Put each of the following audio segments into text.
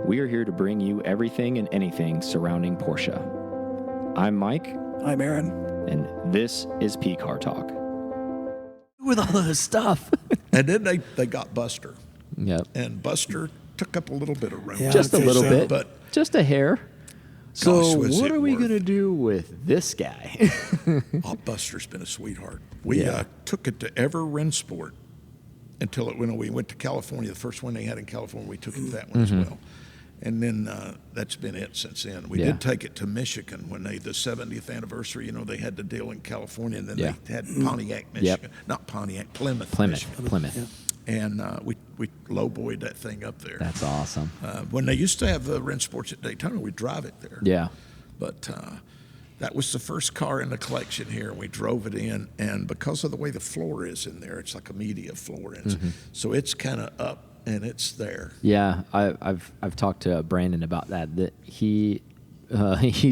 We are here to bring you everything and anything surrounding Porsche. I'm Mike. I'm Aaron. And this is P-Car Talk. With all this stuff. And then they got Buster. Yep. And Buster took up a little bit of room. Yeah, Just a little bit, but just a hair. So gosh, was what it are we worth going to it. do with this guy? Buster's been a sweetheart. We Yeah. took it to Ever Rennsport until when we went to California. The first one they had in California, we took it to that one as well. And then that's been it since then. We Yeah. did take it to Michigan when the 70th anniversary. You know, they had the deal in California, and then Yeah. they had Pontiac, Michigan. Not Pontiac, Plymouth, Michigan. Plymouth. And we lowboyed that thing up there. That's awesome. When they used to have Rennsports at Daytona, we'd drive it there. Yeah. But that was the first car in the collection here, and we drove it in. And because of the way the floor is in there, it's like a media floor, and so it's kind of up and it's there. Yeah, I've talked to Brandon about that. That he's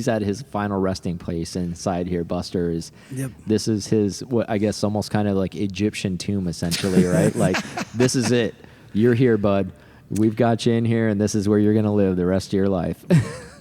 at his final resting place inside here. Buster is. Yep. This is his, what I guess, almost kind of like Egyptian tomb, essentially, right? Like, this is it. You're here, bud. We've got you in here, and this is where you're going to live the rest of your life.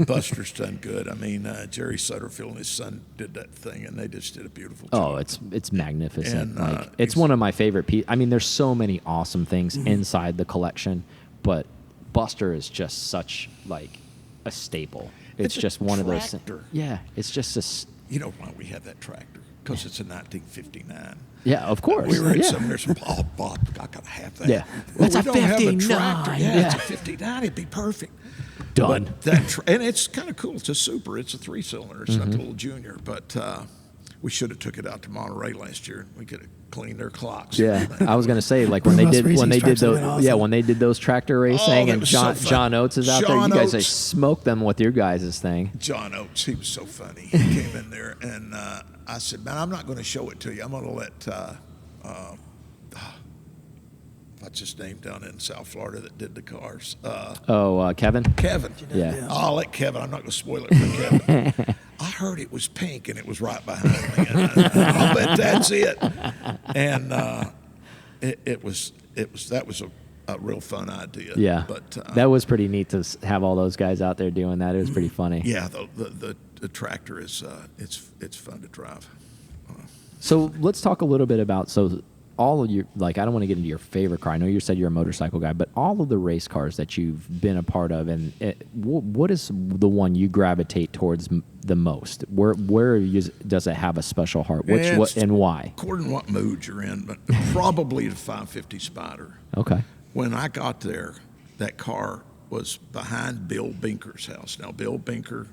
Buster's done good. I mean, Jerry Sutterfield and his son did that thing, and they just did a beautiful Oh, job. it's magnificent. And, It's one of my favorite pieces. I mean, there's so many awesome things inside the collection, but Buster is just such like a staple. It's a just one of those. tractor. Yeah, it's just a. You know why we have that tractor? Because it's a 1959. Yeah, of course. We were at yeah. some, there's some, Bob, I got to have that. Yeah. Well, That's we a don't have a 59. tractor. Yeah, Yeah. it's a 59. It'd be perfect. Done. But that and it's kind of cool. It's a super. It's a 3-cylinder. It's not the little Junior. But we should have took it out to Monterey last year. We could have cleaned their clocks. Yeah, I was gonna say, like when they Brumos did racing those stripes have been awesome. when they did those tractor racing, that and was so John fun. Oates is out John there. You guys Oates. smoked them with your guys' thing. John Oates, he was so funny. He came in there, and I said, "Man, I'm not going to show it to you. I'm going to let what's his name down in South Florida that did the cars, Kevin. Kevin. Yeah. I'll let Kevin. I'm not going to spoil it for Kevin. I heard it was pink, and it was right behind me. And I'll bet that's it. And that was a real fun idea. Yeah, but that was pretty neat to have all those guys out there doing that. It was pretty funny. yeah, the tractor is it's fun to drive. So let's talk a little bit about all of your, like, I don't want to get into your favorite car. I know you said you're a motorcycle guy, but all of the race cars that you've been a part of, and what is the one you gravitate towards the most? Where does it have a special heart? What and why? According to what mood you're in, but probably the 550 Spider. Okay. When I got there, that car was behind Bill Binker's house. Now, Bill Binker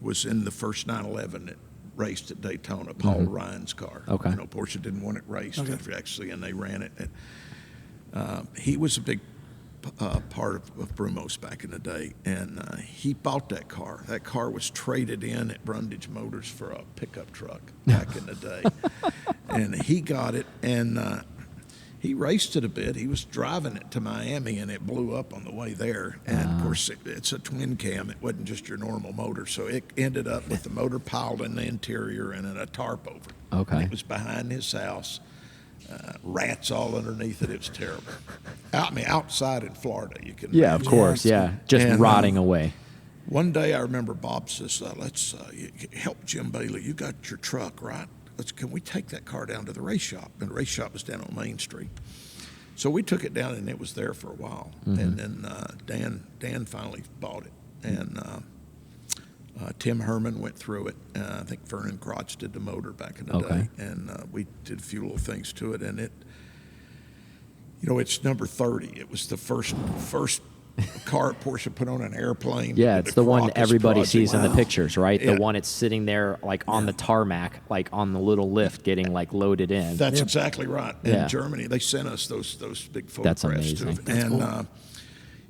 was in the first 911 that raced at Daytona, Paul Ryan's car. Okay. You know, Porsche didn't want it raced, actually, and they ran it. He was a big part of Brumos back in the day, and he bought that car. That car was traded in at Brundage Motors for a pickup truck back in the day. And he got it, and he raced it a bit. He was driving it to Miami, and it blew up on the way there. And, of course, it's a twin cam. It wasn't just your normal motor. So it ended up with the motor piled in the interior and a tarp over it. Okay. And it was behind his house. Rats all underneath it. It was terrible. Outside in Florida, you can Yeah, of imagine. course. Yeah, just And, rotting away. One day I remember Bob says, let's help Jim Bailey. You got your truck, right? Can we take that car down to the race shop? And the race shop was down on Main Street. So we took it down, and it was there for a while. And then Dan finally bought it. And Tim Herman went through it. I think Vernon Crotch did the motor back in the day. And we did a few little things to it. And it's number 30. It was the first car Porsche put on an airplane. Yeah, Did it's the one Crocus everybody project. sees in the pictures, right? Yeah. The one it's sitting there like on the tarmac, like on the little lift, getting like loaded in. That's exactly right. Yeah. In Germany, they sent us those big That's photographs amazing. too.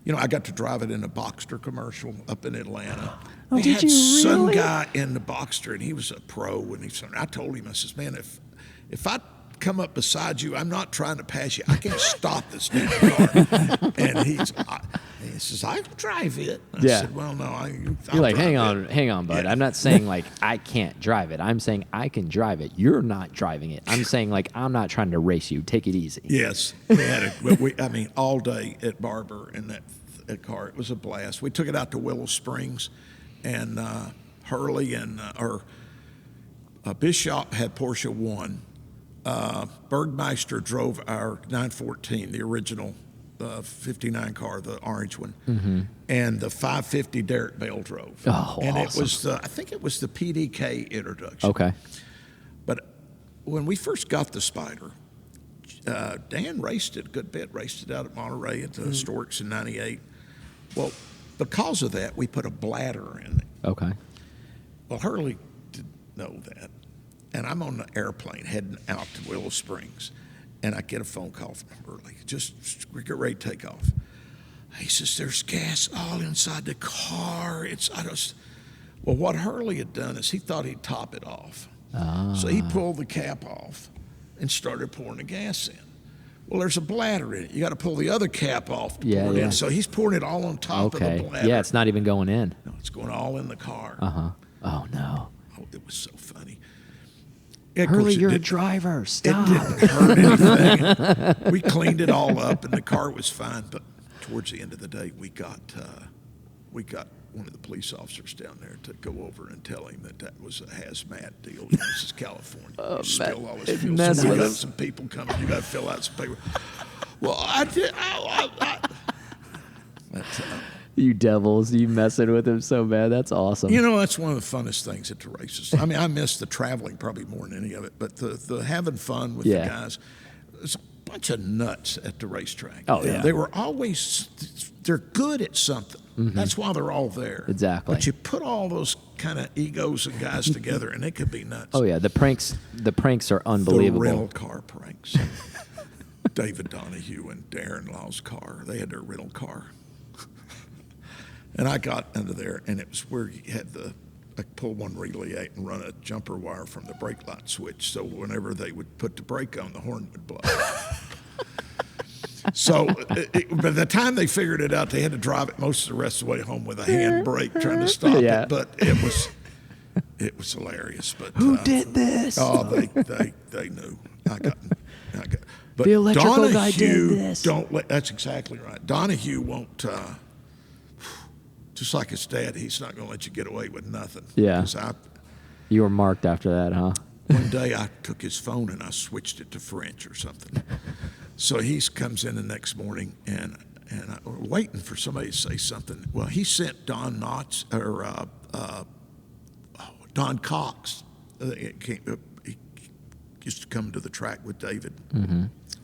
And I got to drive it in a Boxster commercial up in Atlanta. Oh, They did had you some really? guy in the Boxster, and he was a pro. And I told him, I says, man, if I come up beside you, I'm not trying to pass you. I can't stop this damn car. And he says, I can drive it. I Yeah. said, well, no. I'll You're like, drive hang on, bud. Yeah. I'm not saying like I can't drive it. I'm saying I can drive it. You're not driving it. I'm saying like I'm not trying to race you. Take it easy. Yes, we had it. All day at Barber, and a car. It was a blast. We took it out to Willow Springs, and Hurley and Bishop had Porsche 1. Bergmeister drove our 914, the original 59 car, the orange one, and the 550 Derek Bell drove. Oh, and awesome. it was I think it was the PDK introduction. Okay. But when we first got the Spider, Dan raced it a good bit, raced it out at Monterey at the Storks in '98. Well, because of that, we put a bladder in it. Okay. Well, Hurley didn't know that. And I'm on the airplane heading out to Willow Springs, and I get a phone call from Hurley. We get ready to take off. He says, there's gas all inside the car. Well, what Hurley had done is he thought he'd top it off. So he pulled the cap off and started pouring the gas in. Well, there's a bladder in it. You got to pull the other cap off to pour it in. So he's pouring it all on top of the bladder. Yeah, it's not even going in. No, it's going all in the car. Oh, no. Oh, it was so funny. Hurley, you're a driver. Stop. It didn't hurt anything. We cleaned it all up, and the car was fine. But towards the end of the day, we got one of the police officers down there to go over and tell him that was a hazmat deal. This is California. You spill all this fuel. So we got some people coming. You got to fill out some paper. Well, I did. You devils, you messing with him so bad. That's awesome. You know, that's one of the funnest things at the races. I mean, I miss the traveling probably more than any of it, but the having fun with the guys. There's a bunch of nuts at the racetrack. Oh, yeah. They were always, they're good at something. That's why they're all there. Exactly. But you put all those kind of egos and guys together, and it could be nuts. Oh, yeah. The pranks are unbelievable. The rental car pranks. David Donahue and Darren Law's car, they had their rental car. And I got under there, and it was where you had I pull one relay out and run a jumper wire from the brake light switch, so whenever they would put the brake on, the horn would blow. So by the time they figured it out, they had to drive it most of the rest of the way home with a hand brake trying to stop it. But it was hilarious. But who did this? Oh, they knew. I got. But the electrical Donahue, guy did this. That's exactly right. Donahue won't. Just like his dad, he's not going to let you get away with nothing. Yeah. You were marked after that, huh? One day I took his phone and I switched it to French or something. So he comes in the next morning and we're waiting for somebody to say something. Well, he sent Don Cox. He used to come to the track with David.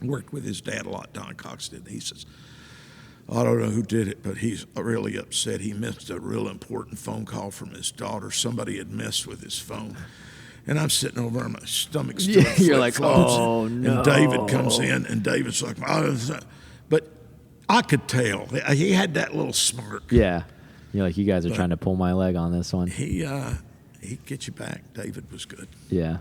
Worked with his dad a lot. Don Cox did. And he says, I don't know who did it, but he's really upset. He missed a real important phone call from his daughter. Somebody had messed with his phone. And I'm sitting over and my stomach's doing you're like, flip-flops. oh, no. And David comes in, and David's like, but I could tell. He had that little smirk. Yeah. You're like, you guys are trying to pull my leg on this one. He'd get you back. David was good. Yeah.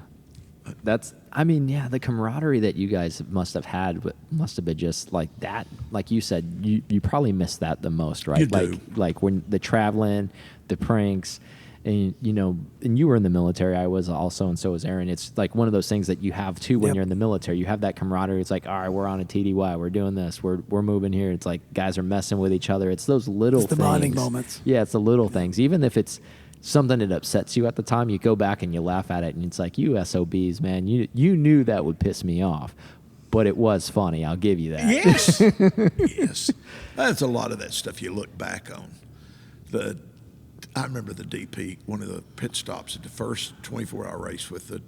The camaraderie that you guys must have had must have been just like that. Like you said, you probably missed that the most, right? You do. Like when the traveling, the pranks, and and you were in the military. I was also, and so was Aaron. It's like one of those things that you have too when you're in the military. You have that camaraderie. It's like, all right, we're on a TDY, we're doing this, we're moving here. It's like guys are messing with each other. It's those little things. It's the bonding moments. Yeah, it's the little things. Even if it's something that upsets you at the time, you go back and you laugh at it, and it's like, you SOBs, man, you knew that would piss me off, but it was funny. I'll give you that. Yes, yes. That's a lot of that stuff you look back on. I remember the DP, one of the pit stops at the first 24-hour race with the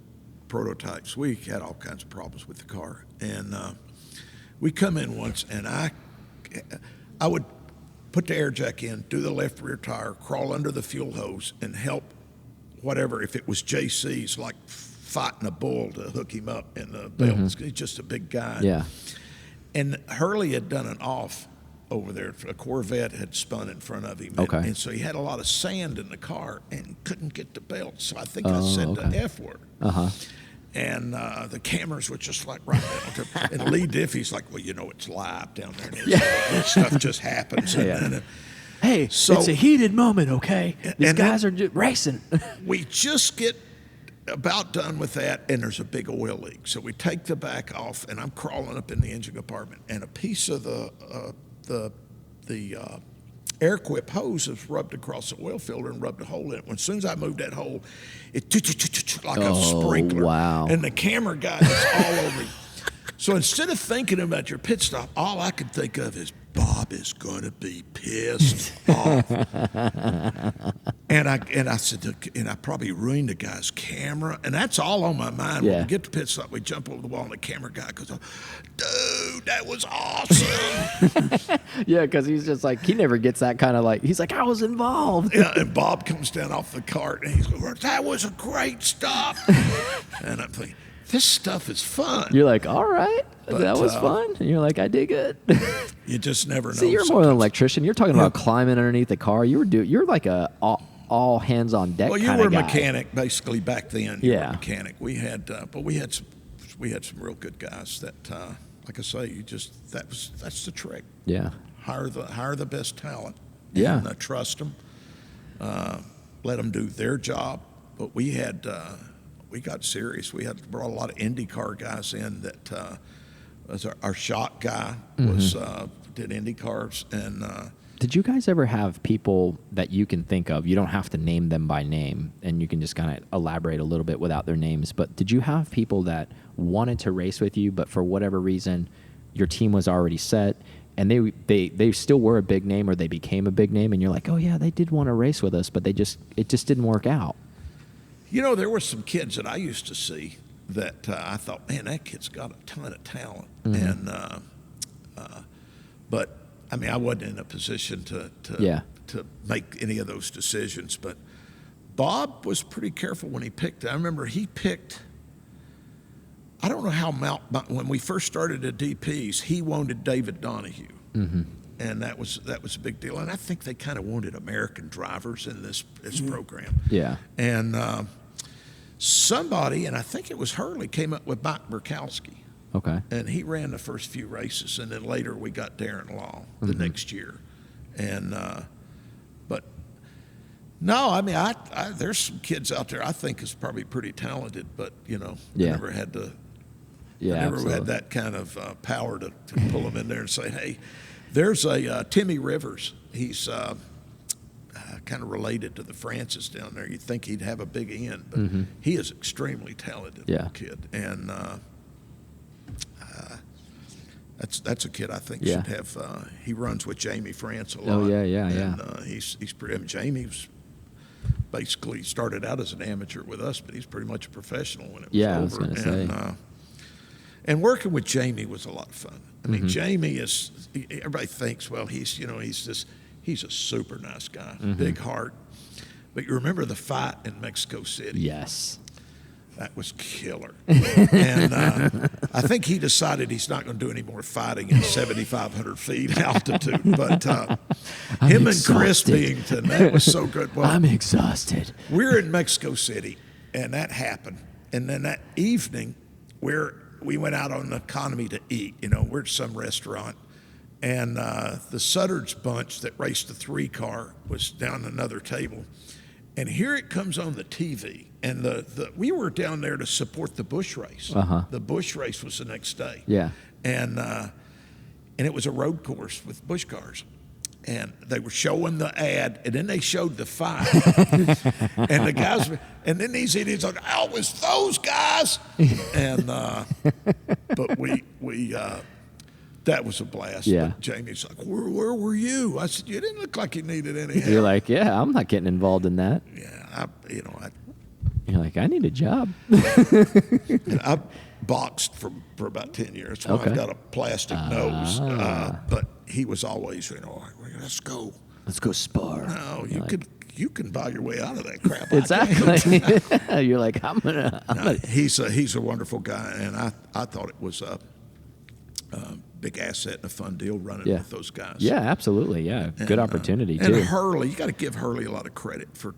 prototypes. We had all kinds of problems with the car, and we come in once, and I would put the air jack in, do the left rear tire, crawl under the fuel hose, and help whatever, if it was JC's, like fighting a bull to hook him up in the belts. He's just a big guy. Yeah. And Hurley had done an off over there. A Corvette had spun in front of him. Okay. And so he had a lot of sand in the car and couldn't get the belt. So I think I said the F word. And the cameras were just like right down to, and Lee Diffie's like, well, it's live down there. This stuff just happens. Hey, it's a heated moment, okay? These guys are just racing. We just get about done with that, and there's a big oil leak. So we take the back off, and I'm crawling up in the engine compartment, and a piece of the air quip hose was rubbed across the oil filter and rubbed a hole in it. As soon as I moved that hole, it like a sprinkler. Wow. And the camera guy was all over me. So instead of thinking about your pit stop, all I could think of is Bob is going to be pissed off. And I said, and I probably ruined the guy's camera. And that's all on my mind. When Yeah. we get to pit stop, we jump over the wall, and the camera guy goes, dude, that was awesome. Yeah, because he's just like, he never gets that kind of like, he's like, I was involved. Yeah, and Bob comes down off the cart, and he's going, that was a great stop. And I'm thinking, this stuff is fun. You're like, all right, But, that was fun. And you're like, I dig it. You just never know. See, you're more than an electrician. You're talking about Yeah. climbing underneath the car. You're like a all hands on deck Well, you kind were of a guy. mechanic basically back then. You were Yeah. a mechanic. We had some real good guys that, like I say, that's the trick. Yeah. Hire the best talent. Yeah. And trust them. Let them do their job. But we got serious. We brought a lot of IndyCar guys in that was our shot guy did IndyCars and. Did you guys ever have people that you can think of? You don't have to name them by name, and you can just kind of elaborate a little bit without their names. But did you have people that wanted to race with you, but for whatever reason, your team was already set, and they still were a big name, or they became a big name, and you're like, oh yeah, they did want to race with us, but it just didn't work out. You know, there were some kids that I used to see that I thought, man, that kid's got a ton of talent, and but. I mean, I wasn't in a position to make any of those decisions, but Bob was pretty careful when he picked. I remember he picked. I don't know how when we first started at DPs, he wanted David Donahue, and that was a big deal. And I think they kind of wanted American drivers in this program. Yeah. And somebody, and I think it was Hurley, came up with Mike Murkowski. Okay. And he ran the first few races, and then later we got Darren Law the next year. And but no, I mean, I there's some kids out there I think is probably pretty talented, but I never had to. Yeah, I never absolutely. had that kind of power to pull them in there and say, hey, there's a Timmy Rivers. He's kind of related to the Francis down there. You'd think he'd have a big end, but he is extremely talented little kid, and. That's a kid I think should have. He runs with Jamie France a lot. Oh yeah. And he's pretty. I mean, Jamie's basically started out as an amateur with us, but he's pretty much a professional when it was over. I was going to say. And working with Jamie was a lot of fun. I mean, Jamie is. Everybody thinks, well, he's a super nice guy, big heart. But you remember the fight in Mexico City? Yes. That was killer. And I think he decided he's not going to do any more fighting at 7,500 feet altitude. But him and Chris Beington, that was so good. Well, I'm exhausted. we're in Mexico City, and that happened. And then that evening, we went out on economy to eat. We're at some restaurant. And the Sutter's bunch that raced the 3-car was down another table. And here it comes on the TV. And we were down there to support the Busch race. The Busch race was the next day. Yeah. And it was a road course with Busch cars. And they were showing the ad, and then they showed the fight. And the guys, and then these idiots like, oh, it was those guys. And but we that was a blast. Yeah. But Jamie's like, where were you? I said, you didn't look like you needed any help. You're like, yeah, I'm not getting involved in that. Yeah, You're like, I need a job. I boxed for about 10 years. So Okay. I've got a plastic nose. But he was always, let's go. Let's go spar. No, you can buy your way out of that crap. Exactly. You're like, I'm gonna. He's a wonderful guy, and I thought it was a big asset and a fun deal running with those guys. Yeah, absolutely. Yeah, good opportunity And too. Hurley, you got to give Hurley a lot of credit for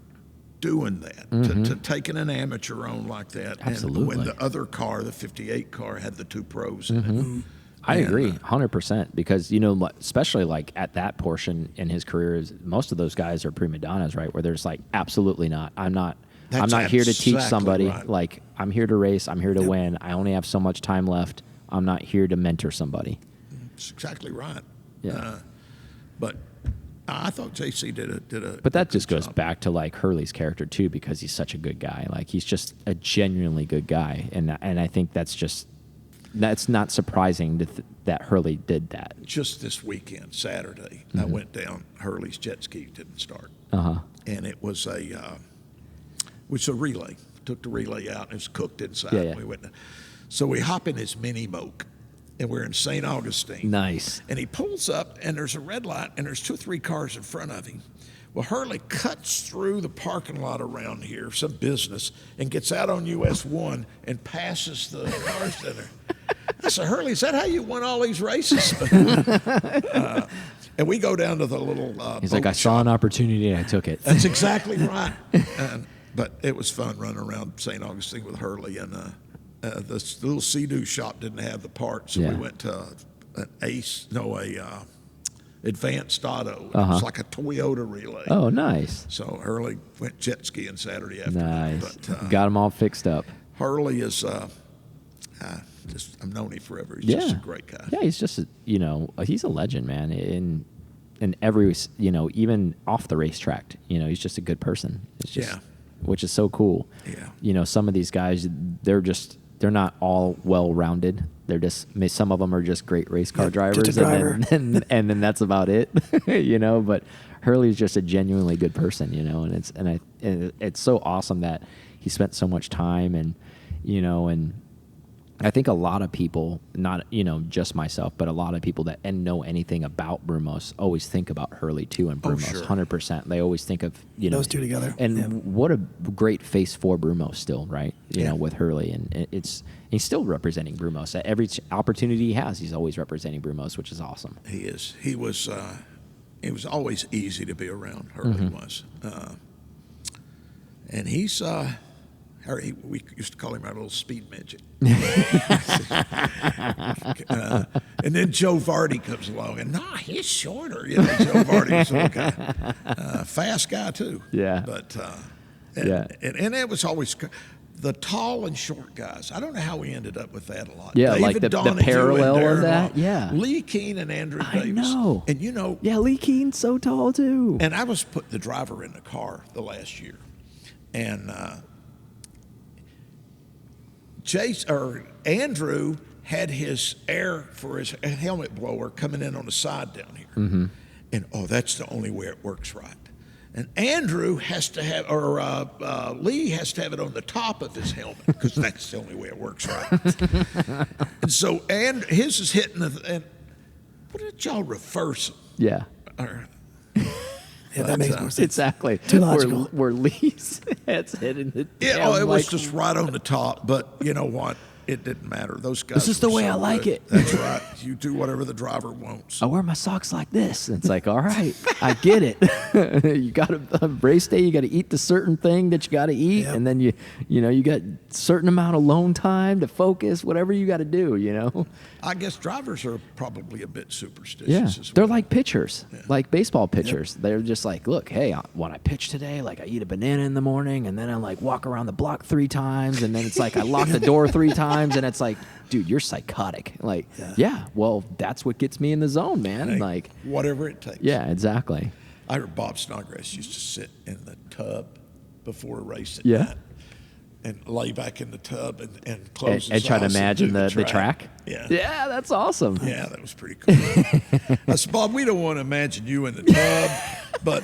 doing that, to taking an amateur on like that. Absolutely. And when the other car, the 58 car, had the 2 pros in it. I agree 100% because, especially like at that portion in his career, most of those guys are prima donnas, right? Where there's like, absolutely not. I'm not here to teach somebody. Right. Like, I'm here to race. I'm here to win. I only have so much time left. I'm not here to mentor somebody. That's exactly right. Yeah. But I thought JC did a. But that good just goes job. back to like Hurley's character too, because he's such a good guy. Like he's just a genuinely good guy, and I think that's not surprising that Hurley did that. Just this weekend, Saturday, I went down. Hurley's jet ski didn't start, and it was a relay. Took the relay out and it was cooked inside. Yeah. We went, so we hop in his mini moke, and we're in St. Augustine. Nice. And he pulls up, and there's a red light, and there's 2 or 3 cars in front of him. Well, Hurley cuts through the parking lot around here, some business, and gets out on US 1 and passes the cars that are. I said, Hurley, is that how you won all these races? And we go down to the little. He's like, I saw an opportunity and I took it. That's exactly right. But it was fun running around St. Augustine with Hurley, and the little Sea-Doo shop didn't have the parts, so we went to Advanced Auto. It was like a Toyota relay. Oh, nice. So Hurley went jet skiing Saturday afternoon. Nice. But, Got them all fixed up. Hurley is I've known him forever. He's just a great guy. Yeah, he's just he's a legend, man. In every even off the racetrack, he's just a good person. It's just, which is so cool. Yeah. Some of these guys, they're not all well rounded. They're just some of them are just great race car drivers, just a driver. and then that's about it. But Hurley's just a genuinely good person, and it's so awesome that he spent so much time and I think a lot of people, not just myself, but a lot of people that know anything about Brumos always think about Hurley too and Brumos. Sure. 100%. They always think of those two together. And what a great face for Brumos still, right? With Hurley, and he's still representing Brumos at every opportunity he has. He's always representing Brumos, which is awesome. He is. He was. It was always easy to be around. Hurley was, and he's. We used to call him our little speed midget. And then Joe Vardy comes along, and he's shorter. Joe Vardy's a guy, fast guy too. Yeah. But and it was always the tall and short guys. I don't know how we ended up with that a lot. Yeah, David like the Donahue parallel and Darren of that. Law. Yeah. Lee Keene and Andrew Davis. I know. And yeah, Lee Keene's so tall too. And I was putting the driver in the car the last year, and. Andrew had his air for his helmet blower coming in on the side down here. And that's the only way it works right. And Andrew has to have, Lee has to have it on the top of his helmet because that's the only way it works right. And so, his is hitting and what did y'all reverse? Yeah. Yeah, that makes more sense. Exactly. Too logical. Where Lee's head's hitting the It was just right on the top. But you know what? It didn't matter. Those guys. This is the were way so I like good. it. That's right. You do whatever the driver wants. I wear my socks like this. And it's like, all right, I get it. You got to race day. You got to eat the certain thing that you got to eat, and then you got certain amount of alone time to focus. Whatever you got to do. I guess drivers are probably a bit superstitious. Yeah, as well. they're like pitchers, like baseball pitchers. Yep. They're just like, look, hey, when I pitch today, like I eat a banana in the morning, and then I like walk around the block 3 times, and then it's like I lock the door 3 times, and it's like, dude, you're psychotic. Like, yeah, well, that's what gets me in the zone, man. Hey, like, whatever it takes. Yeah, exactly. I heard Bob Snodgrass used to sit in the tub before a race at Yeah. night and lay back in the tub and close his And try to eyes imagine do the track. Yeah, that's awesome. Yeah, that was pretty cool. I said, Bob, we don't want to imagine you in the tub, but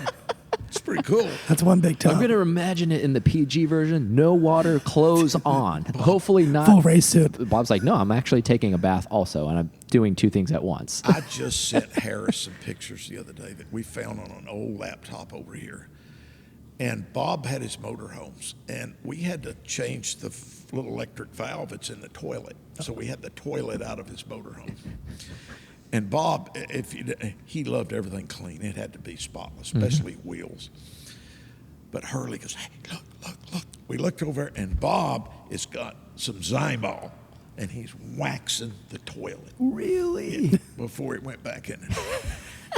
it's pretty cool. That's one big tub. I'm going to imagine it in the PG version. No water, clothes on. Hopefully not. Full race suit. Bob's like, no, I'm actually taking a bath also, and I'm doing 2 things at once. I just sent Harris some pictures the other day that we found on an old laptop over here. And Bob had his motorhomes, and we had to change the little electric valve that's in the toilet. So we had the toilet out of his motorhome. And Bob, he loved everything clean. It had to be spotless, especially wheels. But Hurley goes, hey, look. We looked over, and Bob has got some Zymol, and he's waxing the toilet. Really? Before it went back in.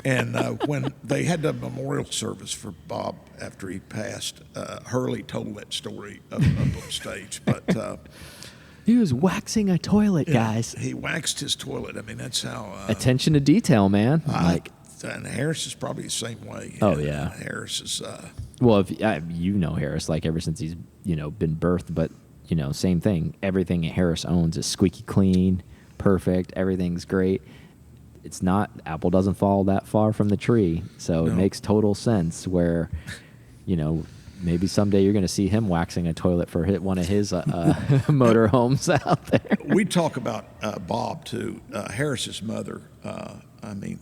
And when they had the memorial service for Bob after he passed, Hurley told that story up on stage. But he was waxing a toilet, guys. He waxed his toilet. I mean, that's how. Attention to detail, man. I And Harris is probably the same way. Oh, yeah. Harris is. Well, if you know Harris, like ever since he's been birthed, but same thing. Everything Harris owns is squeaky clean, perfect. Everything's great. It's not, apple doesn't fall that far from the tree, so it makes total sense. Where, maybe someday you're going to see him waxing a toilet for one of his motor homes out there. We talk about Bob too. Harris's mother.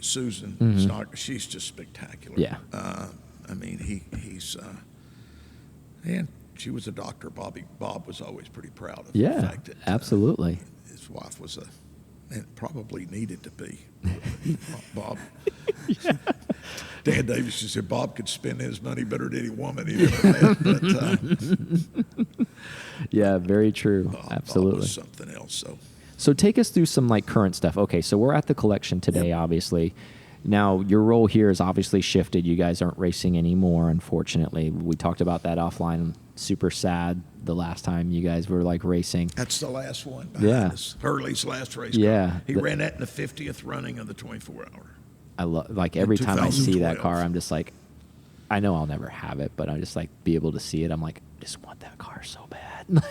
Susan. Mm-hmm. She's just spectacular. Yeah. He's and she was a doctor. Bob was always pretty proud of Yeah, the fact that absolutely. his wife was and probably needed to be. Bob. Dan Davis just said Bob could spend his money better than any woman he ever met. But, yeah, very true. Absolutely. Bob was something else. So take us through some current stuff. Okay, so we're at the collection today, obviously. Now, your role here is obviously shifted. You guys aren't racing anymore, unfortunately. We talked about that offline. Super sad the last time you guys were racing. That's the last one behind us. Hurley's last race. Yeah. He ran that in the 50th running of the 24-hour. I love every time I see that 2012. car, I'm just I know I'll never have it, but I just be able to see it. I'm I just want that car so bad.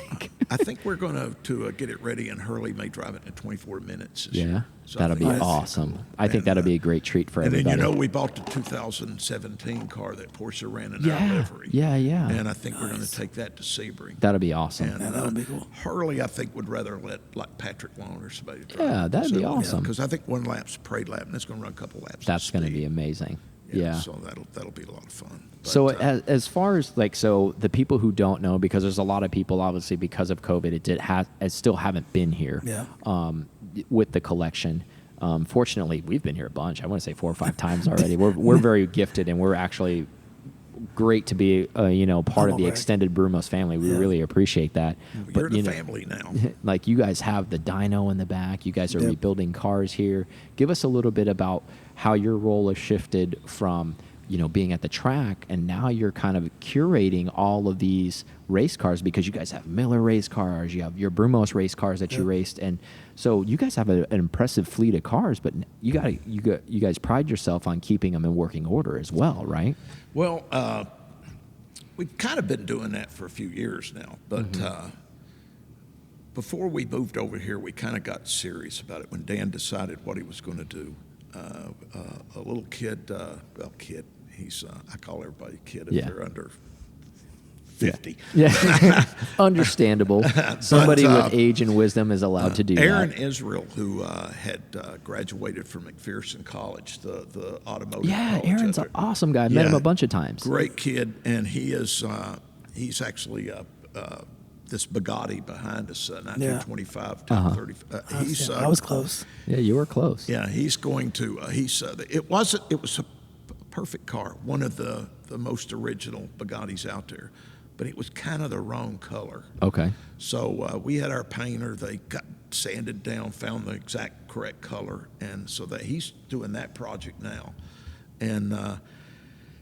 I think we're going to get it ready, and Hurley may drive it in 24 minutes. This year. So that'll be that's awesome. cool. I think that'll be a great treat for and everybody. And then we bought the 2017 car that Porsche ran in our livery. Yeah. And I think we're going to take that to Sebring. That'll be awesome. And that'll be cool. Hurley, I think, would rather let Patrick Long or somebody drive. Yeah, that'd be awesome. Because I think one lap's parade lap, and it's going to run a couple laps. That's going to be amazing. Yeah. So that'll be a lot of fun. But, so as far as so the people who don't know, because there's a lot of people, obviously because of COVID, it still haven't been here. Yeah. With the collection. Fortunately, we've been here a bunch. I want to say 4 or 5 times already. We're very gifted, and we're actually great to be part of the extended Brumos family. We really appreciate that. You're the family now. You guys have the dyno in the back. You guys are rebuilding cars here. Give us a little bit about how your role has shifted from being at the track, and now you're kind of curating all of these race cars, because you guys have Miller race cars, you have your Brumos race cars that you raced, and so you guys have an impressive fleet of cars. But you guys pride yourself on keeping them in working order as well, right? Well, we've kind of been doing that for a few years now, but before we moved over here, we kind of got serious about it when Dan decided what he was going to do. A little kid, he's, I call everybody kid if they're under 50. Yeah. Understandable. Somebody with age and wisdom is allowed to do Aaron that. Israel, who had graduated from McPherson College, the automotive Yeah, college. Aaron's an awesome guy. I met him a bunch of times. Great kid, and he's actually this Bugatti behind us, 1925 30. I was close. Yeah, you were close. Yeah, he's going to. It was a perfect car, one of the most original Bugattis out there, but it was kind of the wrong color. Okay. So we had our painter. They got sanded down, found the exact correct color, and so that he's doing that project now. And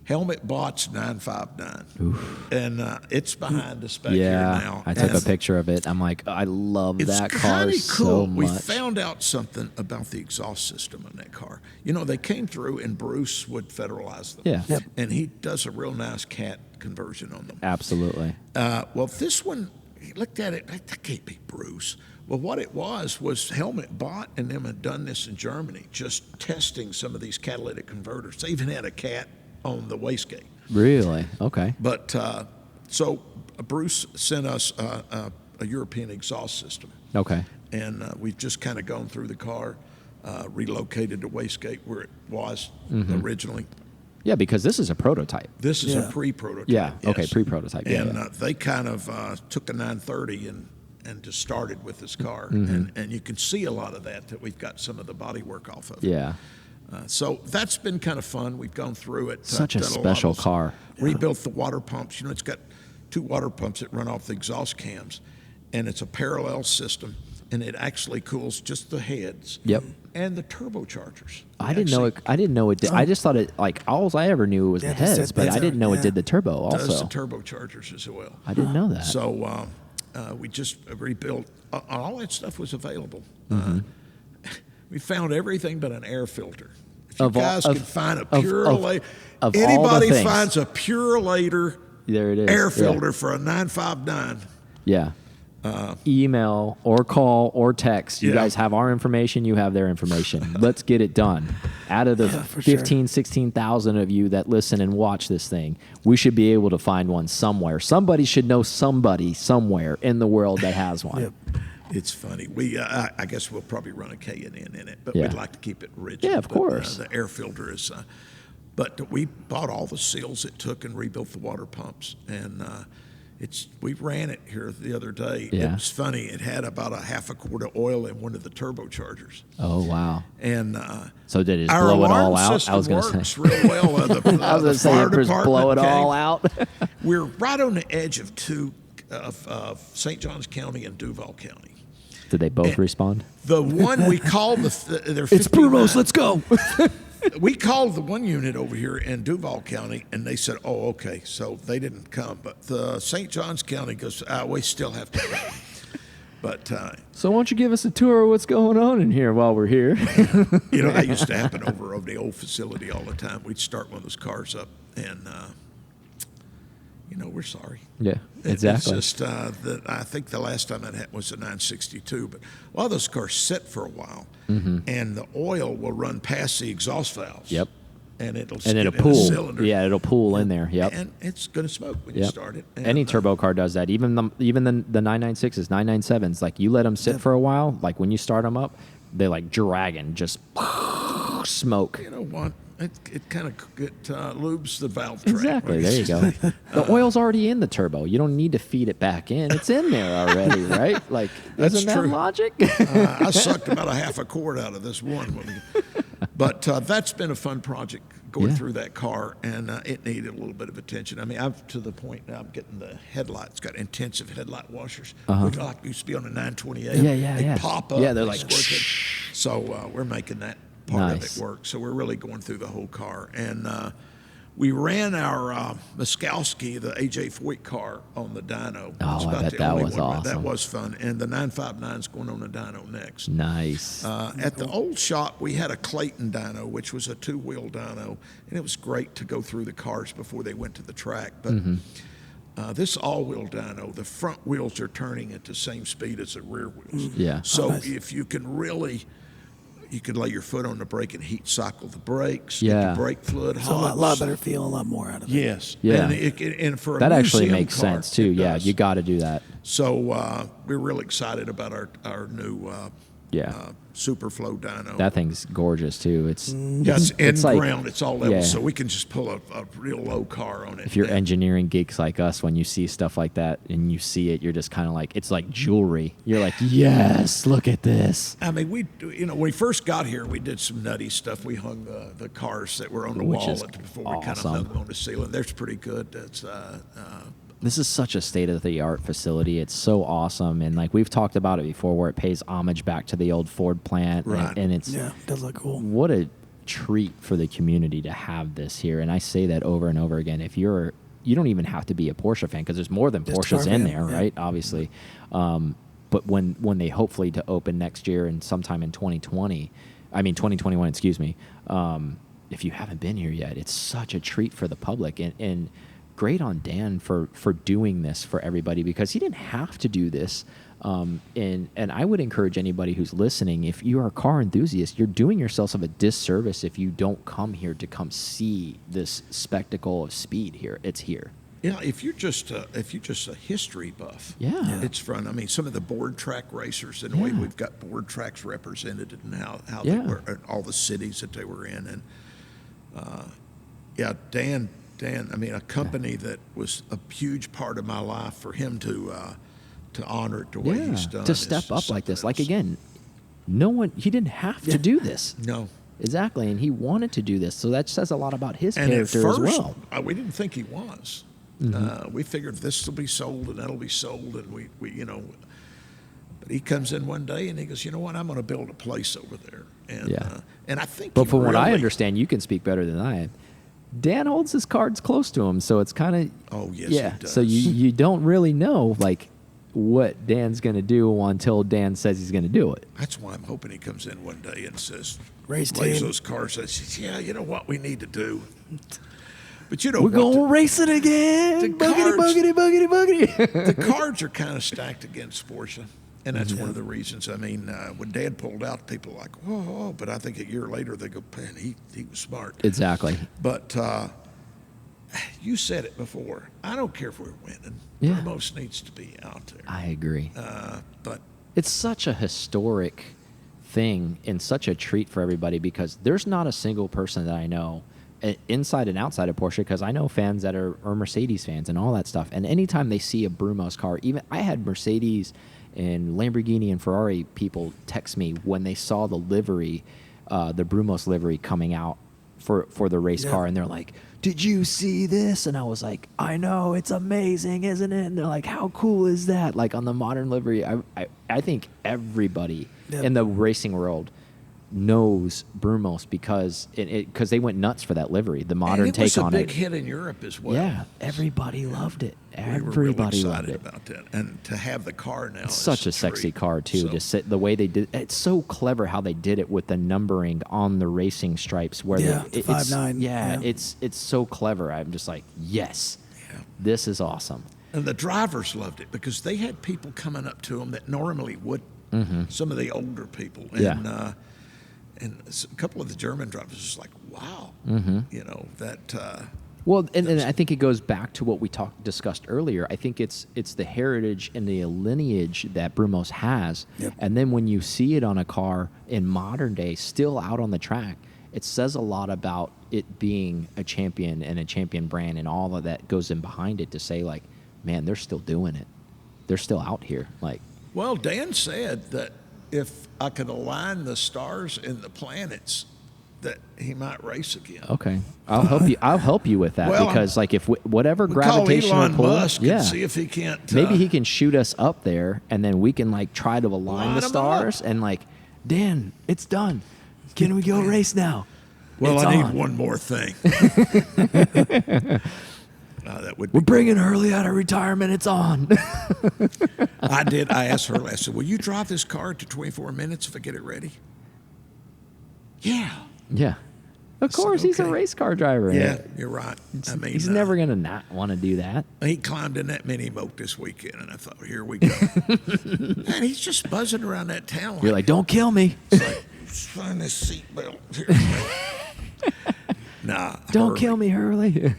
helmet bots 959, and it's behind us back here now. I took a picture of it. I'm I love that car cool. so much. We found out something about the exhaust system in that car. They came through, and Bruce would federalize them. Yeah. Yep. And he does a real nice cat conversion on them. Absolutely. Well, this one, he looked at it, that can't be Bruce. Well, what it was Helmut Bott and them had done this in Germany, just testing some of these catalytic converters. They even had a cat on the wastegate. Really? Okay. But so Bruce sent us a European exhaust system. Okay. And we've just kind of gone through the car, relocated the wastegate where it was originally. Yeah, because this is a prototype. This is a pre-prototype. Yeah. Yes. Okay. Pre-prototype. And Yeah. they kind of took a 930 and just started with this car, and you can see a lot of that we've got some of the body work off of. Yeah. So that's been kind of fun. We've gone through it. Such a done special lot of- car. Rebuilt the water pumps. It's got 2 water pumps that run off the exhaust cams, and it's a parallel system, and it actually cools just the heads. Yep. And the turbochargers. I didn't know it did. I just thought it all I ever knew was the heads, but I didn't know it did the turbo also. Does the turbochargers as well. I didn't know that. So we just rebuilt. All that stuff was available. We found everything but an air filter. If you Of all- guys of- can find a of- Purolator, of all the anybody things. finds a Purolator There it is. air Yeah. filter for a 959. Yeah. Email or call or text. You Yeah. guys have our information. You have their information. Let's get it done. Out of the for sure. 15, 16,000 of you that listen and watch this thing, we should be able to find one somewhere. Somebody should know somebody somewhere in the world that has one. Yep. It's funny. I guess we'll probably run a K&N in it, but Yeah. we'd like to keep it rigid. Yeah, of But, course. the air filter is. But we bought all the seals it took and rebuilt the water pumps, and we ran it here the other day. Yeah. It was funny. It had about a half a quart of oil in one of the turbochargers, Oh, wow. and So did it just our blow it alarm all out? system I was going works to say. real well. I was The going to say, fire it just department blow it all came. out. We're right on the edge of St. Johns County and Duval County. Did they both respond? The one we called they're It's 59. Brumos. Let's go. We called the one unit over here in Duval County, and they said, "Oh, okay." So they didn't come, but the St. Johns County goes, "We still have to come." But So why don't you give us a tour of what's going on in here while we're here? that used to happen over the old facility all the time. We'd start one of those cars up, and we're sorry. Yeah, exactly. It's just that I think the last time that happened was a 962, but a lot of those cars sit for a while, and the oil will run past the exhaust valves. Yep. And it'll And get it'll in a pool. cylinder. Yeah, it'll pool in there. Yep. And it's going to smoke when you Yep. start it. And, Any turbo car does that. Even the 996s, 997s. Like you let them sit for a while. Like when you start them up, they like dragging, just smoke. You know what? It kind of lubes the valve track. Exactly. There you go. The oil's already in the turbo. You don't need to feed it back in. It's in there already, right? Like, That's isn't that true. logic? I sucked about a half a quart out of this one. But that's been a fun project going Yeah. through that car, and it needed a little bit of attention. I mean, I'm to the point now I'm getting the headlights. Got intensive headlight washers, which like used to be on a 928. Yeah, They yeah. pop up. Yeah, they're they like, squirt it. So we're making that part Nice. of it work. So we're really going through the whole car. And we ran our Muskowski, the A.J. Foyt car, on the dyno. Oh, It's I about bet the that only was one, but That awesome. was fun. And the 959 is going on the dyno next. Nice. At the old shop, we had a Clayton dyno, which was a two-wheel dyno, and it was great to go through the cars before they went to the track. But this all-wheel dyno, the front wheels are turning at the same speed as the rear wheels. Yeah. So nice. if you can really, you could lay your foot on the brake and heat cycle the brakes, Yeah. get the brake fluid It's a hot. lot better feel, a lot more out of it. Yes. Yeah. And for a That actually museum makes car, sense too. it Yeah, does. you got to do that. So we're really excited about our new Yeah. Superflow dyno. That thing's gorgeous too. It's Yeah, it's in like- ground. It's all level, yeah. so we can just pull a real low car on it. if you're And, engineering geeks like us, when you see stuff like that and you see it, you're just kind of like, it's like jewelry. You're like, yes, look at this. I mean, when we first got here, we did some nutty stuff. We hung the cars that were on the Which wall is before we kind of awesome. hung them on the ceiling. That's pretty good. That's This is such a state of the art facility. It's so awesome. And like we've talked about it before, where it pays homage back to the old Ford plant. Right. And it's Yeah, it does look cool. what a treat for the community to have this here. And I say that over and over again. You don't even have to be a Porsche fan, because there's more than Just a Porsches car in fan, there, yeah. right? Obviously. But when they hopefully to open next year and sometime in 2021, excuse me, if you haven't been here yet, it's such a treat for the public. And great on Dan for doing this for everybody, because he didn't have to do this. And I would encourage anybody who's listening, if you are a car enthusiast, you're doing yourself a disservice if you don't come here to come see this spectacle of speed here. It's here. yeah. If you're just a history buff, Yeah. it's fun. I mean, some of the board track racers, and the way Yeah. we've got board tracks represented and how Yeah. they were, and all the cities that they were in, and Dan. I mean, a company that was a huge part of my life, for him to honor it the way he's done. To is step up like this. something Like, else. again, he didn't have to do this. No. Exactly. And he wanted to do this. So that says a lot about his And at character first, as well. we didn't think he was. We figured this will be sold and that'll be sold, and we But he comes in one day and he goes, you know what? I'm going to build a place over there. And Yeah. and I think. But he from what I really- understand, you can speak better than I am. Dan holds his cards close to him, so it's kind of Oh yes, yeah. he does. So you don't really know, like, what Dan's going to do until Dan says he's going to do it. That's why I'm hoping he comes in one day and says, Race lays team. those cars. And says, yeah, you know what we need to do. But you know We're what? going to race it again. the Boogity, cards- boogity, boogity, boogity. The cards are kind of stacked against Porsche. And that's one of the reasons. I mean, when Dad pulled out, people were like, whoa. But I think a year later, they go, man, he was smart. Exactly. But you said it before. I don't care if we're winning. Yeah. Brumos needs to be out there. I agree. But It's such a historic thing and such a treat for everybody because there's not a single person that I know inside and outside of Porsche, because I know fans that are Mercedes fans and all that stuff. And anytime they see a Brumos car, even I had Mercedes and Lamborghini and Ferrari people text me when they saw the livery, the Brumos livery coming out for the race car, and they're like, "Did you see this?" And I was like, "I know, it's amazing, isn't it?" And they're like, "How cool is that?" Like on the modern livery, I think everybody in the racing world knows Brumos because because they went nuts for that livery, the modern and it take was a on big it. hit in Europe as well. Yeah, everybody loved it. We were Everybody really loved excited it. about that, and to have the car now, It's is such a sexy treat. car too. So, To sit the way they did, it's so clever how they did it with the numbering on the racing stripes. Where Yeah, they, the it's 5.9, yeah, yeah. it's so clever. I'm just like, yes, yeah. this is awesome. And the drivers loved it because they had people coming up to them that normally would. Some of the older people, and Yeah. And a couple of the German drivers was like, wow, you know that. Well, and I think it goes back to what we discussed earlier. I think it's the heritage and the lineage that Brumos has, and then when you see it on a car in modern day, still out on the track, it says a lot about it being a champion and a champion brand, and all of that goes in behind it to say like, man, they're still doing it, they're still out here. Like, Well, Dan said that if I could align the stars and the planets, that he might race again. okay, I'll help you. I'll help you with that Well, because like if whatever We call gravitational Elon pull, Musk yeah. and see if he can't. Maybe he can shoot us up there, and then we can like try to align Line the 'em stars, and like, Dan, it's done. Can we go race now? Well, It's I need on. one more thing. That would. We're Be bringing Hurley out of retirement. It's on. I did. I asked her. I said, "Will you drive this car to 24 minutes if I get it ready?" Yeah. Yeah, of course he's a okay. race car driver. Yeah, you're right. I mean, he's never gonna not want to do that. He climbed in that mini moat this weekend, and I thought, "Here we go." And he's just buzzing around that town. You're like, don't kill me. It's like, find this seatbelt. Nah, Don't kill me, Hurley.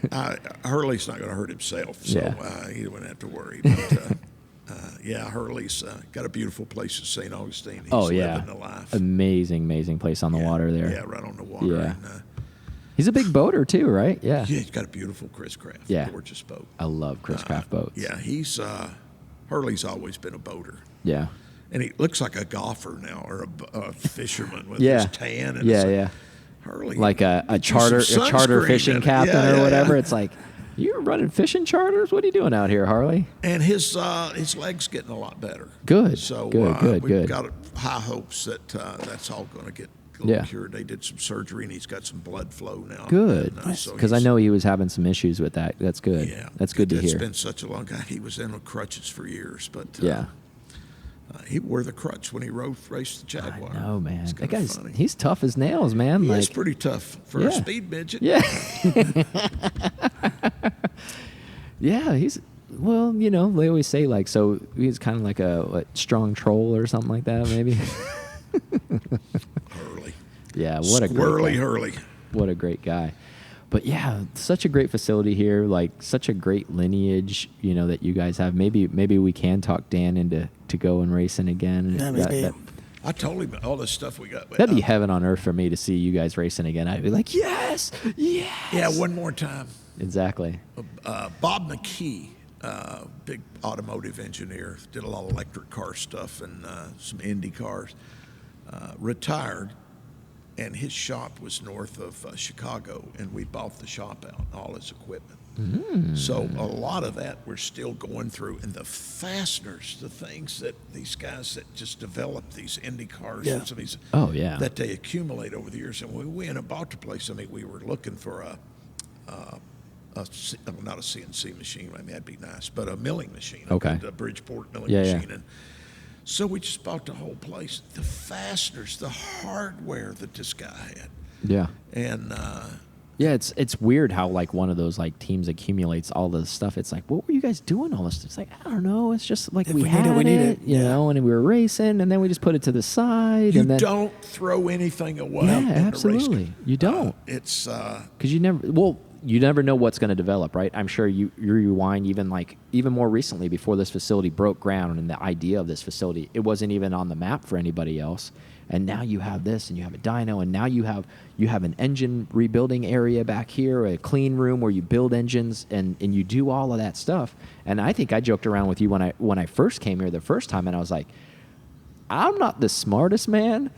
Hurley's not going to hurt himself, so Yeah. he wouldn't have to worry. But yeah, Hurley's got a beautiful place in St. Augustine. He's Oh yeah, living the life. amazing place on the water there. Yeah, right on the water. Yeah. And, He's a big boater too, right? Yeah. yeah, he's got a beautiful Chris Craft. Yeah. Gorgeous boat. I love Chris Craft boats. Yeah, he's Hurley's always been a boater. Yeah. And he looks like a golfer now, or a fisherman with Yeah. his tan. And Yeah, it's like, yeah. Hurley, Like a get you some charter sunscreen fishing in it. captain Yeah, or yeah, whatever. yeah. It's like, you're running fishing charters? What are you doing out here, Harley? And his leg's getting a lot better. Good. So Good. we've got high hopes that that's all going to get a little Yeah. cured. They did some surgery, and he's got some blood flow now. Good. And, so Because I he's- know he was having some issues with that. That's good. Yeah, That's good to It's hear. been such a long time. He was in with crutches for years, but Yeah. he wore the crutch when he raced the Jaguar. No, man. It's That kinda guy's, funny. he's tough as nails, man. He like, is pretty tough for Yeah. a speed midget. Yeah. Yeah, he's, well, you know, they always say, like, so he's kind of like a strong troll or something like that, maybe. Hurley. Yeah, what a great Squirrely guy. Hurley. What a great guy. But yeah, such a great facility here, like such a great lineage, you know, that you guys have. Maybe we can talk Dan into to go and racing again. Yeah, maybe. I told him all the stuff we got. That'd be heaven on earth for me to see you guys racing again. I'd be like, yes. Yeah, one more time. Exactly. Bob McKee, big automotive engineer, did a lot of electric car stuff and some Indy cars, retired, and his shop was north of Chicago, and we bought the shop out, all his equipment. So a lot of that we're still going through, and the fasteners, the things that these guys that just develop these Indy cars, Yeah. and some of these Oh, yeah. that they accumulate over the years. And when we went and bought the place, I mean, we were looking for a not a CNC machine. I mean, that'd be nice, but a milling machine. Okay. A Bridgeport milling Yeah, yeah. machine. And so we just bought the whole place, the fasteners, the hardware that this guy had. Yeah. And Yeah, it's weird how like one of those like teams accumulates all this stuff. It's like, what were you guys doing all this stuff? It's like, I don't know. It's just like If we we need had it, we need it, it. you know, and we were racing, and then we just put it to the side. you and then, don't throw anything away. Yeah, in the race absolutely. car. You don't. It's Because you never know what's going to develop, right? I'm sure you rewind even more recently before this facility broke ground and the idea of this facility, it wasn't even on the map for anybody else. And now you have this, and you have a dyno, and now you have an engine rebuilding area back here, a clean room where you build engines, and you do all of that stuff. And I think I joked around with you when I first came here the first time, and I was like, I'm not the smartest man,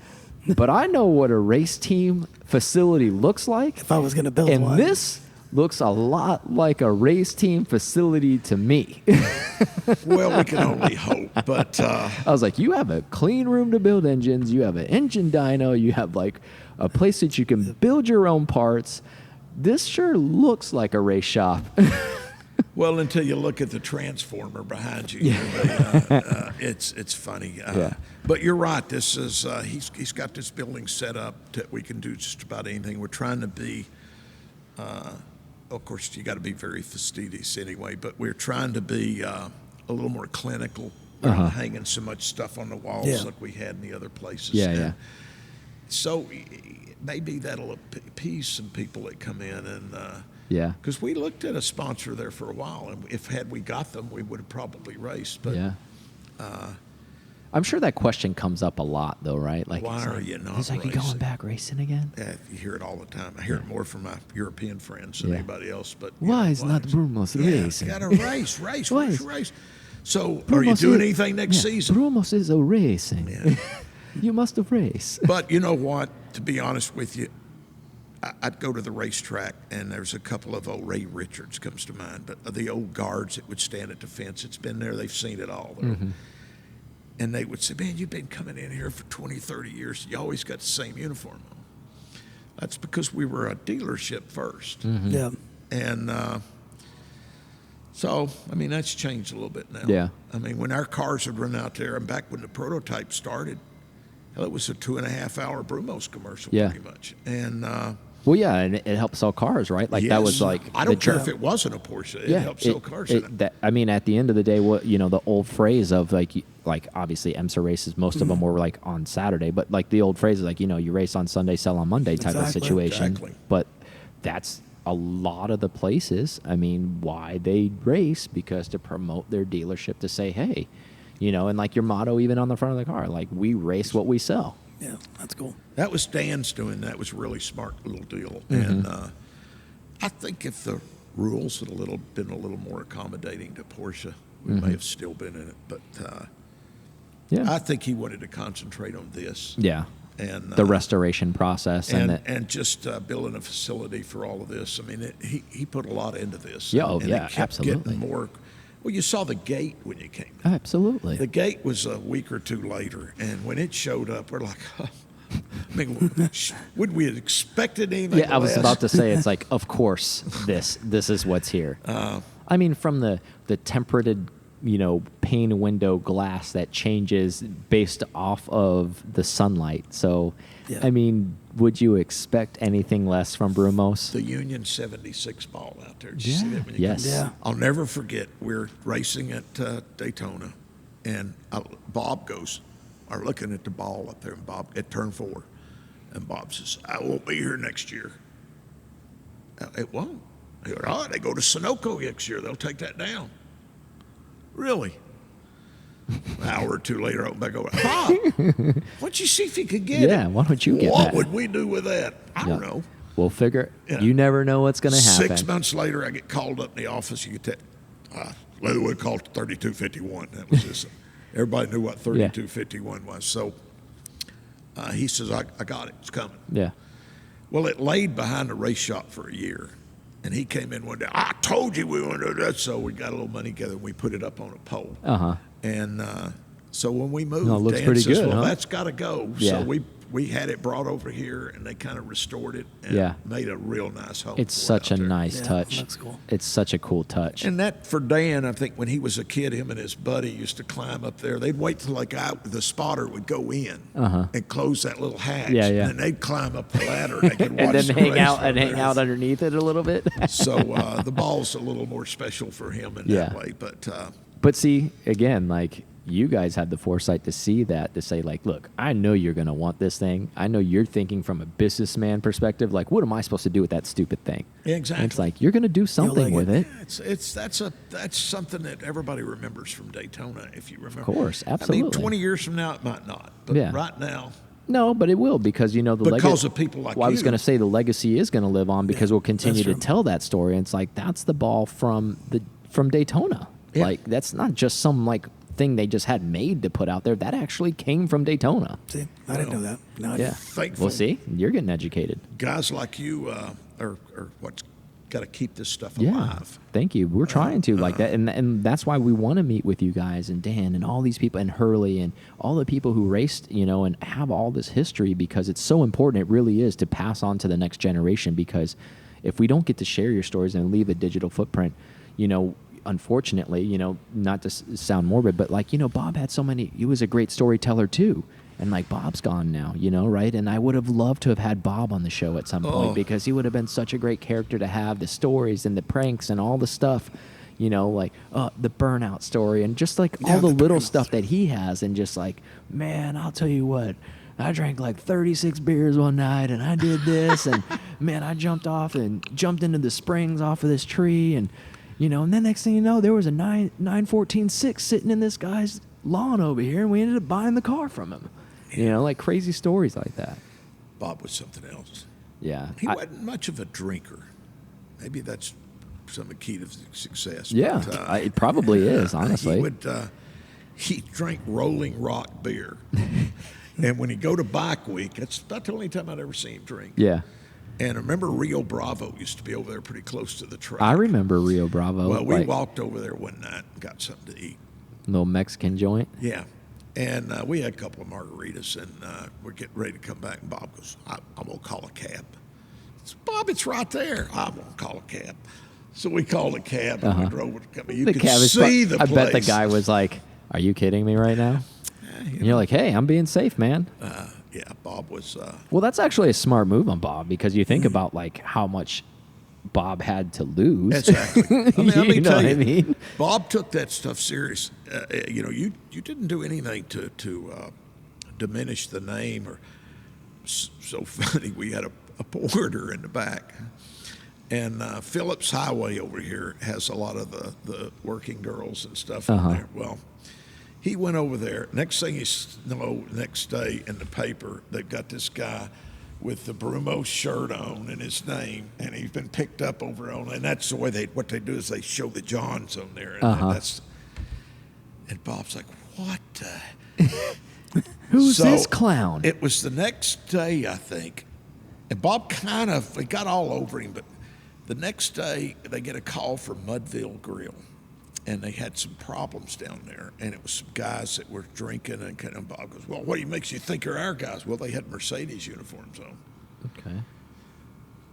but I know what a race team facility looks like. If I was going to build And one. this looks a lot like a race team facility to me. well, we can only hope. But I was like, you have a clean room to build engines. You have an engine dyno. You have like a place that you can build your own parts. This sure looks like a race shop. well, until you look at the transformer behind you, it's funny. Yeah. But you're right. This is he's got this building set up that we can do just about anything. We're trying to be. Of course, you got to be very fastidious anyway, but we're trying to be a little more clinical. We're not hanging so much stuff on the walls like we had in the other places. Yeah, And yeah. So maybe that'll appease some people that come in and Yeah. because we looked at a sponsor there for a while, and had we got them, we would have probably raced. But Yeah. I'm sure that question comes up a lot, though, right? Like, Why it's are like, you not He's like, you going racing?" back racing again? you hear it all the time. I hear it more from my European friends than Yeah. anybody else. But you Why know, is not Brumos Yeah, racing? you got to race. Why race, is- race. So, are you Brumos doing is- anything next yeah, season? Brumos is a racing. Yeah. You must have race. But you know what? To be honest with you, I'd go to the racetrack, and there's a couple of old Ray Richards comes to mind, but the old guards that would stand at the fence. It's been there. They've seen it all. And they would say, man, you've been coming in here for 20, 30 years. You always got the same uniform on. That's because we were a dealership first. Yeah. And so, I mean, that's changed a little bit now. Yeah. I mean, when our cars would run out there, and back when the prototype started, hell, it was a 2.5-hour Brumos commercial, Yeah. pretty much. And Well, yeah, and it helped sell cars, right? Like that was yes, like I the don't care jour- if it wasn't a Porsche. It yeah, helped sell cars. I mean, at the end of the day, what the old phrase of like obviously IMSA races, most of them were like on Saturday, but like the old phrase is like you race on Sunday, sell on Monday type of Exactly, situation. exactly. But that's a lot of the places. I mean, why they race because to promote their dealership to say, hey, and like your motto even on the front of the car, like we race what we sell. Yeah, that's cool. That was Dan's doing. That was a really smart little deal. Mm-hmm. And I think if the rules had been a little more accommodating to Porsche, we may have still been in it. But Yeah, I think he wanted to concentrate on this. yeah. And The restoration process and just building a facility for all of this. I mean, he put a lot into this. Yeah, oh, and yeah, it kept absolutely. Getting more. Well, you saw the gate when you came. Absolutely. The gate was a week or two later, and when it showed up, we're like, I mean, would we have expected anything? Yeah, I was less? about to say, it's like, of course, this is what's here. I mean, from the temperated, pane window glass that changes based off of the sunlight. So, Yeah. I mean, would you expect anything less from Brumos? The Union 76 ball out there. Did you see that when you Yes. came? Yeah. I'll never forget. We're racing at Daytona, and Bob are looking at the ball up there, and Bob at turn 4, and Bob says, "I won't be here next year." It won't. He goes, "Oh, they go to Sunoco next year. They'll take that down." Really? An hour or two later, I went back over. Bob, why don't you see if you could get it? Yeah, why don't you get What that? would we do with that? I don't Yeah. know. We'll figure. Yeah. You never know what's going to happen. 6 months later, I get called up in the office. You get that. Leatherwood called 3251. That was just. Everybody knew what 3251 was. So he says, I got it. It's coming. Yeah. Well, it laid behind the race shop for a year. And he came in one day. I told you we wanted to do that. So we got a little money together and we put it up on a pole. Uh huh. And so when we moved, No, it looks Dan pretty says, good, well, huh? that's got to go. Yeah. So we we had it brought over here, and they kind of restored it and Yeah. made a real nice home. It's for it such a out there. nice Yeah, touch. that's cool. It's such a cool touch. And that for Dan, I think when he was a kid, him and his buddy used to climb up there. They'd wait till the spotter would go in and close that little hatch. Yeah, yeah. And then they'd climb up the ladder and they could watch and then the hang race out from and hang there. out underneath it a little bit. So the ball's a little more special for him in Yeah. that way. But But see, again, like you guys had the foresight to see that, to say like, look, I know you're going to want this thing. I know you're thinking from a businessman perspective, like, what am I supposed to do with that stupid thing? Yeah, exactly. And it's like, you're going to do something like with it. it. that's something that everybody remembers from Daytona. If you remember, Of course, I mean, absolutely. 20 years from now, it might not. But Yeah. right now, No, but it will, because, the Because legacy. of people like well, I was you. going to say the legacy is going to live on because we'll continue to true. tell that story. And it's like, that's the ball from Daytona. Yeah. Like, that's not just some like thing they just had made to put out there. That actually came from Daytona. See, I didn't know that. No, I Yeah. didn't. Thankful. Well, see, you're getting educated. guys like you are what's got to keep this stuff Yeah. alive. Thank you. We're trying to like that, and that's why we want to meet with you guys and Dan and all these people and Hurley and all the people who raced, and have all this history, because it's so important. It really is, to pass on to the next generation, because if we don't get to share your stories and leave a digital footprint, unfortunately, not to sound morbid, but like, Bob had so many, he was a great storyteller too. And like Bob's gone now, right? And I would have loved to have had Bob on the show at some point, because he would have been such a great character to have, the stories and the pranks and all the stuff, like the burnout story and just like all the little stuff that he has. And just like, man, I'll tell you what, I drank like 36 beers one night and I did this. And man, I jumped into the springs off of this tree. And, and then next thing you know, there was a 914-6 sitting in this guy's lawn over here. And we ended up buying the car from him. Like crazy stories like that. Bob was something else. Yeah. He wasn't much of a drinker. Maybe that's some of the key to success. Yeah, but, it probably is, honestly. He drank Rolling Rock beer. And when he'd go to Bike Week, that's about the only time I'd ever seen him drink. Yeah. And I remember Rio Bravo used to be over there pretty close to the track. I remember Rio Bravo. Well, we like, walked over there one night and got something to eat. little Mexican joint. Yeah. And we had a couple of margaritas, and we're getting ready to come back. And Bob goes, I'm going to call a cab. I said, Bob, it's right there. I'm going to call a cab. So we called a cab, and we drove with the cab. You The could cab is see the I place. bet the guy was like, "Are you kidding me right now?" And you're like, "Hey, I'm being safe, man." Yeah, Bob was. Well, that's actually a smart move on Bob, because you think about like how much Bob had to lose. Exactly. Let me You know tell what you, I mean? Bob took that stuff serious. You didn't do anything to diminish the name. Or so funny, we had a porter in the back. And Phillips Highway over here has a lot of the working girls and stuff in there. Well, he went over there. Next thing you know, next day in the paper, they've got this guy with the Brumos shirt on and his name, and he's been picked up over on. And that's the way what they do is they show the Johns on there, and and Bob's like, "What? Who's So, this clown? It was the next day, I think, and Bob it got all over him, but the next day they get a call from Mudville Grill, and they had some problems down there, and it was some guys that were drinking, and Bob goes, "Well, what makes you think they're our guys?" Well, they had Mercedes uniforms on. Okay.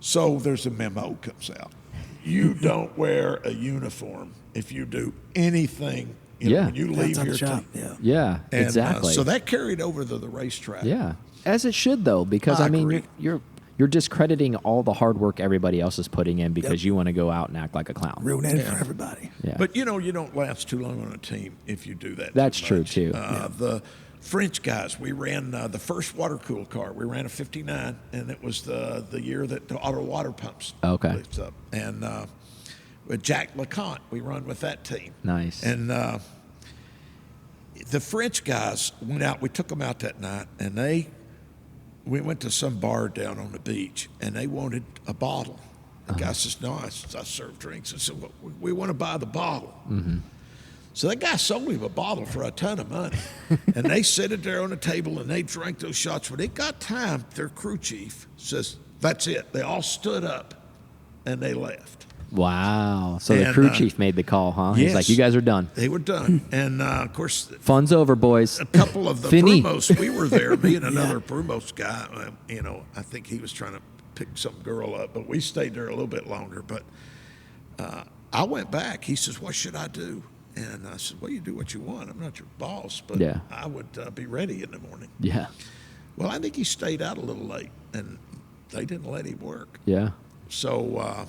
So there's a memo comes out. You don't wear a uniform if you do anything. When you leave Outside your the shop, team. yeah. Yeah. And, exactly. so that carried over to the racetrack. Yeah, as it should though, because I I mean, agree. you're discrediting all the hard work everybody else is putting in because you want to go out and act like a clown. Ruin it for everybody. Yeah. But you don't last too long on a team if you do that. That's too true, much. too. The French guys, we ran the first water cool car. We ran a '59, and it was the year that the auto water pumps Okay. lifts up. And with Jack LeConte, we run with that team. Nice. And the French guys went out. We took them out that night, and we went to some bar down on the beach, and they wanted a bottle. The guy says, "No, I serve drinks." I said, "Well, we want to buy the bottle." Mm-hmm. So that guy sold him a bottle for a ton of money, and they set it there on the table, and they drank those shots. When it got time, their crew chief says, "That's it." They all stood up, and they left. Wow. So the And, crew chief made the call, huh? He's yes. like, you guys are done. They were done. And, of course, Fun's over, boys. a couple of the Fini. Brumos, we were there, me and another Brumos guy, I think he was trying to pick some girl up, but we stayed there a little bit longer. But I went back. He says, what should I do? And I said, well, you do what you want. I'm not your boss, but Yeah. I would be ready in the morning. Yeah. Well, I think he stayed out a little late, and they didn't let him work. Yeah. So,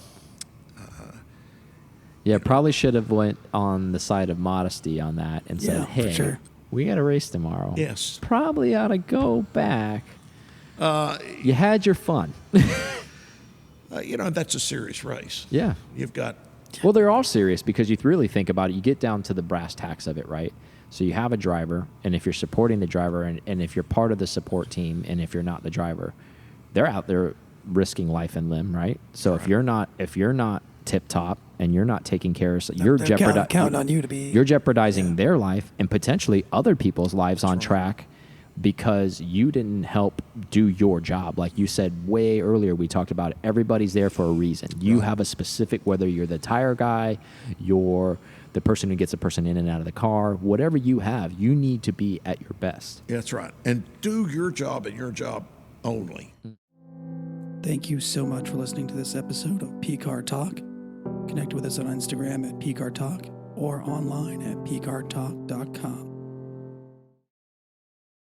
Yeah, probably should have went on the side of modesty on that and said, Yeah, hey, for sure. we got a race tomorrow. yes. Probably ought to go back. You had your fun. That's a serious race. Yeah. You've got Well, they're all serious because you really think about it. You get down to the brass tacks of it, right? So you have a driver, and if you're supporting the driver, and if you're part of the support team, and if you're not the driver, they're out there risking life and limb, right? So if you're not tip top and you're not taking care of, you're They're counting on you to be. You're jeopardizing their life and potentially other people's lives on track because you didn't help do your job. Like you said way earlier, we talked about it. Everybody's there for a reason. You have a specific, whether you're the tire guy, you're the person who gets a person in and out of the car, whatever you have, you need to be at your best. That's right. And do your job and your job only. Thank you so much for listening to this episode of PCAR Talk. Connect with us on Instagram at PCAR Talk or online at pcartalk.com.